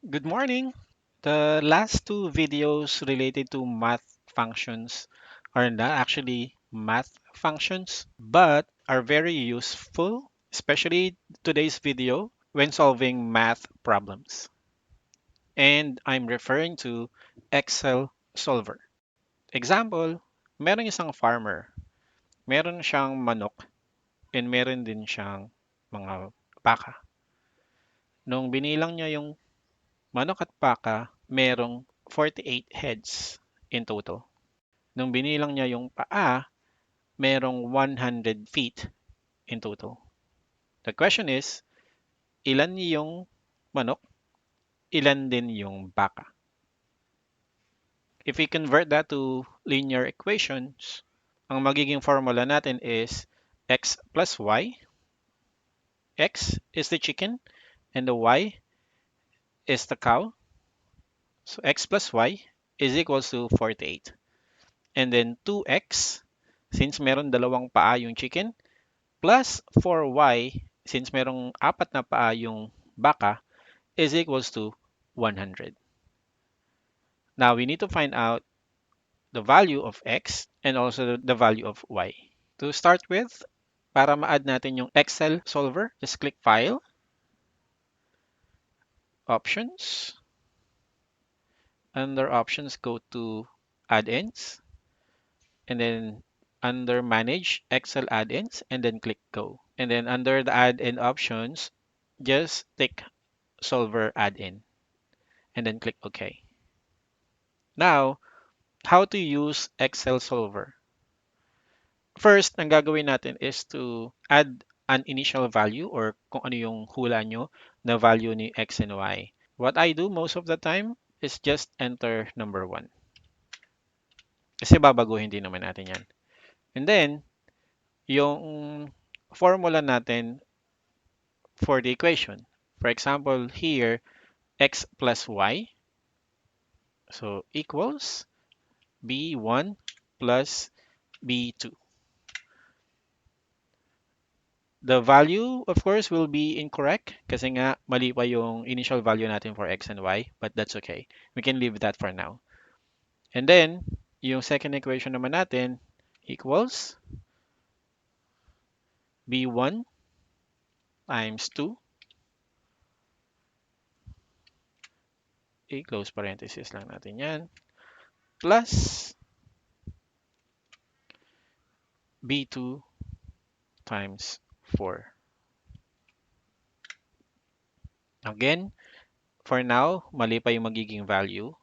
Good morning. The last two videos related to math functions are not actually math functions, but are very useful, especially today's video when solving math problems. And I'm referring to Excel Solver. Example, meron isang farmer, meron siyang manok, and meron din siyang mga baka. Nung binilang niya yung manok at baka, merong 48 heads in total. Nung binilang niya yung paa, merong 100 feet in total. The question is, ilan yung manok, ilan din yung baka? If we convert that to linear equations, ang magiging formula natin is x plus y. X is the chicken and the y is the cow. So x plus y is equals to 48. And then 2x, since meron dalawang paa yung chicken, plus 4y, since merong apat na paa yung baka, is equals to 100. Now, we need to find out the value of x and also the value of y. To start with, para ma-add natin yung Excel solver, just click File, Options. Under Options, go to Add-ins, and then under Manage Excel Add-ins, and then click Go. And then under the add-in options, just tick Solver Add-in, and then click OK. Now, how to use Excel Solver? First, ang gagawin natin is to add an initial value or kung ano yung hula nyo na value ni X and Y. What I do most of the time is just enter number 1. Kasi babaguhin din naman natin yan. And then, yung formula natin for the equation. For example, here, x plus y, so equals b1 plus b2. The value, of course, will be incorrect kasi nga mali pa yung initial value natin for x and y, but that's okay. We can leave that for now. And then, yung second equation naman natin equals b1 times 2, close parenthesis lang natin yan, plus b2 times 4. Again, for now, mali pa yung magiging value.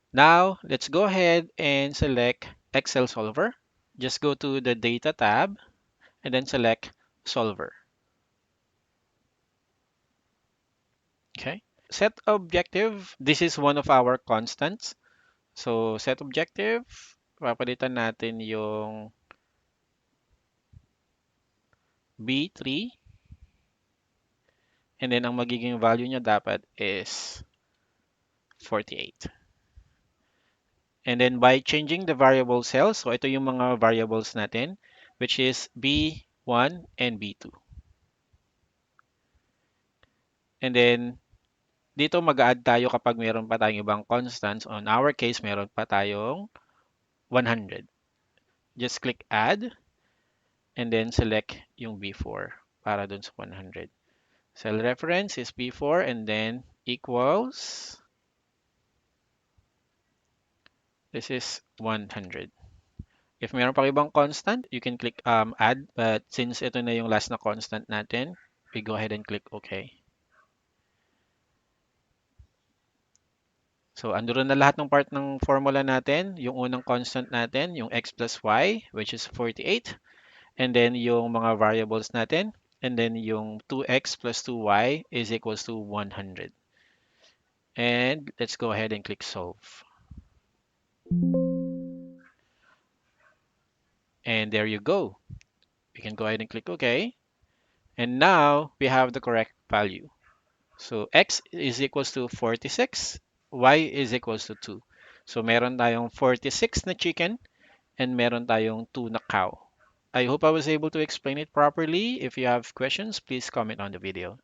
Now, let's go ahead and select Excel Solver. Just go to the Data tab and then select Solver. Okay. Set objective. This is one of our constants. So, set objective. Papalitan natin yung B3. And then, ang magiging value niya dapat is 48. And then, by changing the variable cells, so ito yung mga variables natin, which is B1 and B2. And then, dito mag-add tayo kapag meron pa tayong ibang constants. On our case, meron pa tayong 100. Just click Add and then select yung B4 para dun sa 100. Cell reference is B4 and then equals, this is 100. If meron pa ibang constant, you can click Add. But since ito na yung last na constant natin, we go ahead and click OK. So, andun na lahat ng part ng formula natin. Yung unang constant natin, yung x plus y, which is 48. And then yung mga variables natin. And then yung 2x plus 2y is equals to 100. And let's go ahead and click solve. And there you go. We can go ahead and click OK. And now we have the correct value. So x is equals to 46, y is equals to 2. So meron tayong 46 na chicken and meron tayong 2 na cow. I hope I was able to explain it properly. If you have questions, please comment on the video.